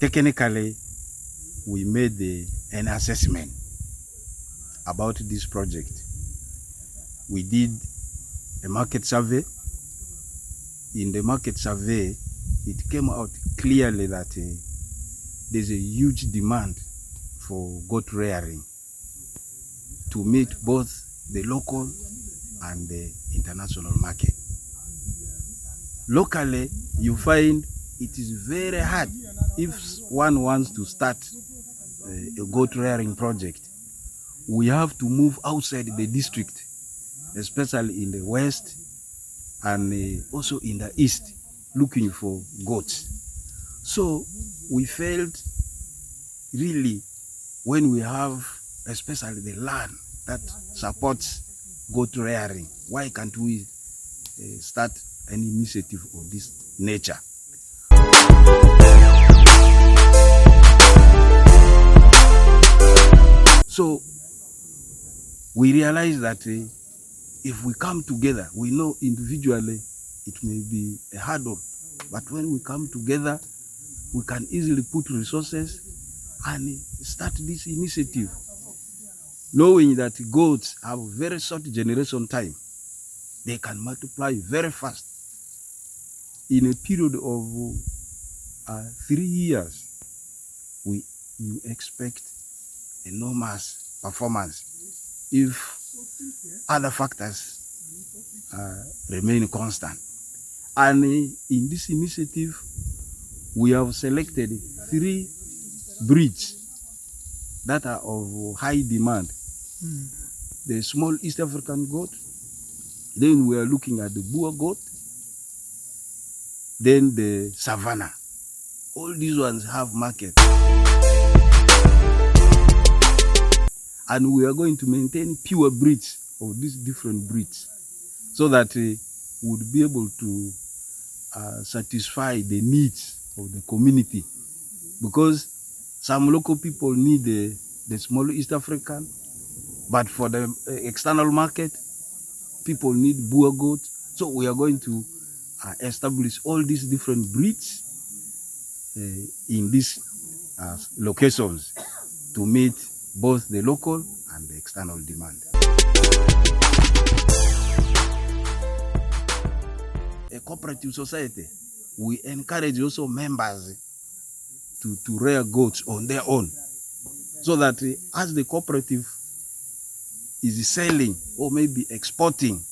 technically, we made an assessment about this project. We did a market survey. In the market survey, it came out clearly that there's a huge demand for goat rearing to meet both the local and the international market. Locally, you find it is very hard if one wants to start a goat rearing project. We have to move outside the district, especially in the west and also in the east, looking for goats. So we felt really, when we have especially the land that supports goat rearing, why can't we start an initiative of this nature? So we realize that if we come together, we know individually it may be a hurdle, but when we come together, we can easily put resources and start this initiative, knowing that goats have very short generation time. They can multiply very fast. In a period of 3 years, you expect enormous performance if other factors remain constant. And in this initiative, we have selected 3 breeds that are of high demand. The small East African goat, then we are looking at the Boer goat, then the Savannah. All these ones have market. And we are going to maintain pure breeds of these different breeds so that we would be able to satisfy the needs of the community. Because some local people need the small East African, but for the external market, people need Boer goat. So we are going to establish all these different breeds in these locations to meet both the local and the external demand. A cooperative society, we encourage also members to rear goats on their own, so that as the cooperative is selling or maybe exporting,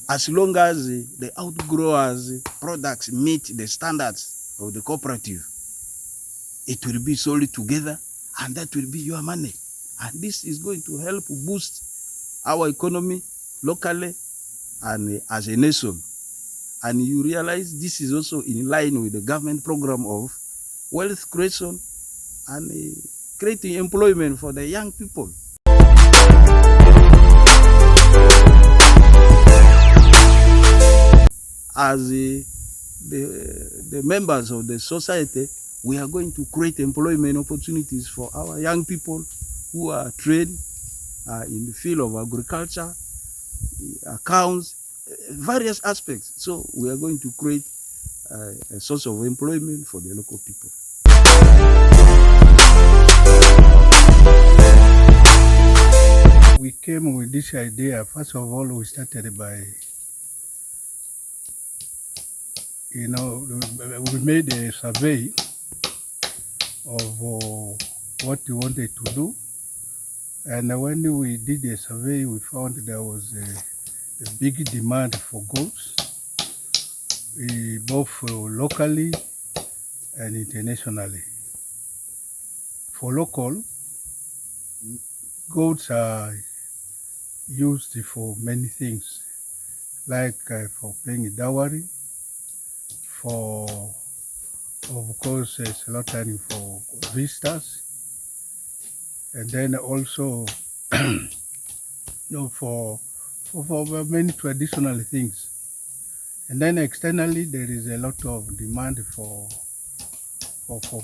as long as the outgrowers' products meet the standards of the cooperative, it will be sold together, and that will be your money. And this is going to help boost our economy locally and as a nation. And you realize this is also in line with the government program of wealth creation and creating employment for the young people. As the members of the society, we are going to create employment opportunities for our young people who are trained in the field of agriculture, accounts, various aspects. So we are going to create a source of employment for the local people. We came with this idea. First of all, we started by, we made a survey of what we wanted to do. And when we did a survey, we found there was a big demand for goats, both locally and internationally. For local, goats are used for many things, like for paying dowry, for, of course, slaughtering for visitors, and then also for many traditional things. And then externally, there is a lot of demand for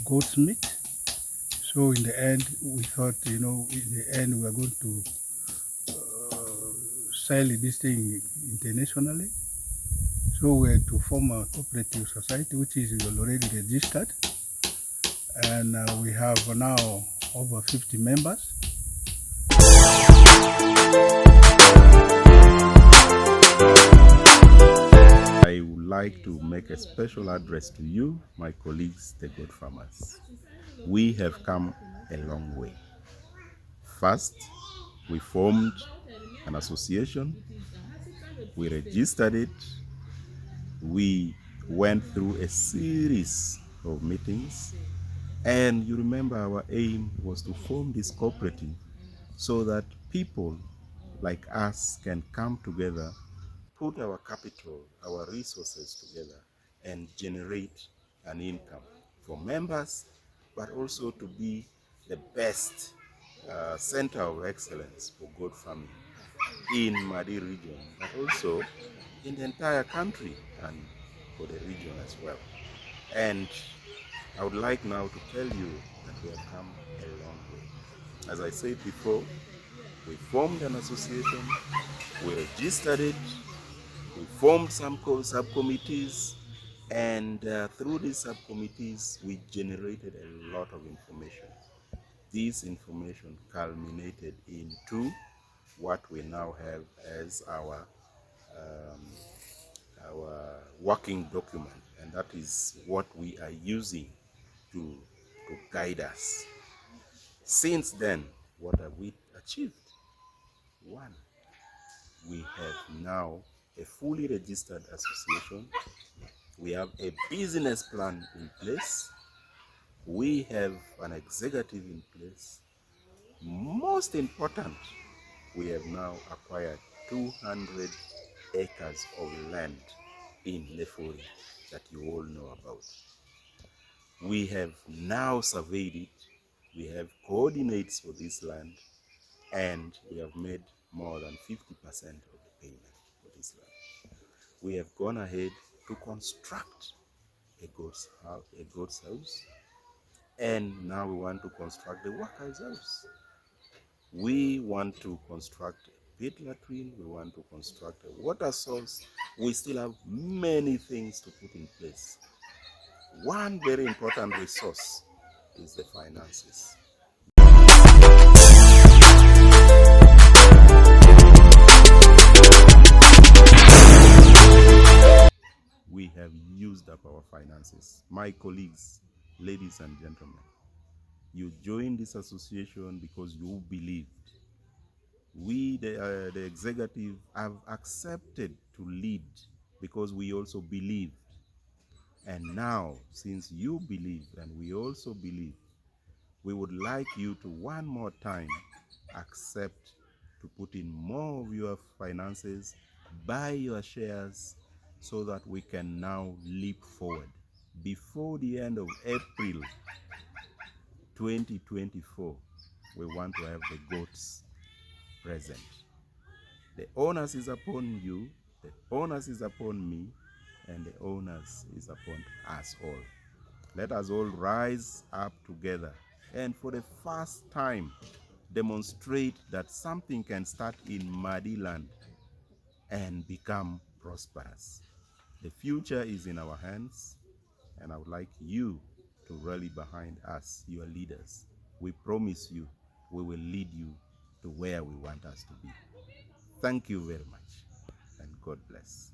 goat's meat. So in the end, we thought, in the end, we are going to sell this thing internationally. So we had to form a cooperative society, which is already registered. and we have now over 50 members. I would like to make a special address to you, my colleagues, the goat farmers. We have come a long way. First, we formed an association, we registered it, we went through a series of meetings, and you remember our aim was to form this cooperative so that people like us can come together, put our capital, our resources together, and generate an income for members, but also to be the best center of excellence for goat farming in Ma'di region, but also in the entire country and for the region as well. And I would like now to tell you that we have come a long way. As I said before, we formed an association, we registered it, we formed some subcommittees, and through these subcommittees, we generated a lot of information. This information culminated into what we now have as our working document, and that is what we are using to guide us. Since then, what have we achieved? One, we have now a fully registered association. We have a business plan in place. We have an executive in place. Most important, we have now acquired 200 acres of land in Lefori that you all know about. We have now surveyed it. We have coordinates for this land, and we have made more than 50% of the payment for this land. We have gone ahead to construct a goat's house, and now we want to construct the workers' house. We want to construct a pit latrine, we want to construct a water source. We still have many things to put in place. One very important resource is the finances. We have used up our finances. My colleagues, ladies and gentlemen, you joined this association because you believed. We, the executive, have accepted to lead because we also believed. And now, since you believe and we also believe, we would like you to one more time accept to put in more of your finances, buy your shares, so that we can now leap forward. Before the end of April 2024, we want to have the goats present. The onus is upon you, the onus is upon me, and the onus is upon us all. Let us all rise up together and for the first time demonstrate that something can start in Ma'di land and become prosperous. The future is in our hands, and I would like you to rally behind us, your leaders. We promise you we will lead you to where we want us to be. Thank you very much, and God bless.